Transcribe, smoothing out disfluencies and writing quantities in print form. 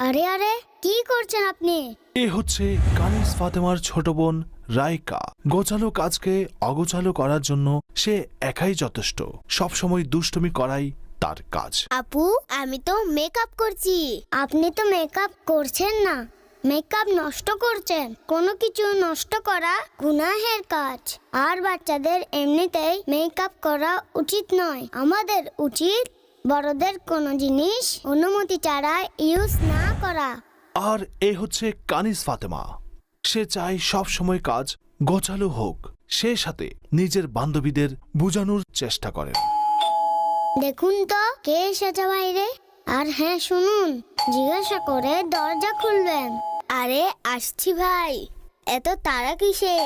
আরে আরে, কি করছেন আপনি? এ হচ্ছে কানিজ ফাতেমার ছোট বোন রাইকা। গোছালো কাজকে অগোছালো করার জন্য সে একাই যথেষ্ট। সবসময় দুষ্টুমি করাই তার কাজ। আপু, আমি তো মেকআপ করছি। আপনি তো মেকআপ করছেন না, মেকআপ নষ্ট করছেন। কোনো কিছু নষ্ট করা গুনাহের কাজ। আর বাচ্চাদের এমনিতেই মেকআপ করা উচিত নয়। আমাদের উচিত বড়দের কোনো জিনিস অনুমতি ছাড়া ইউজ না করা। আর এ হচ্ছে কানিজ ফাতেমা। সে চায় সব সময় কাজ গোছালো হোক। সে সাথে নিজের বান্ধবীদের বোঝানোর চেষ্টা করেন। দেখুন তো কে এসেছে বাইরে। আর হ্যাঁ শুনুন, জিজ্ঞাসা করে দরজা খুলবেন। আরে আসছি ভাই, এত তাড়া কিসের?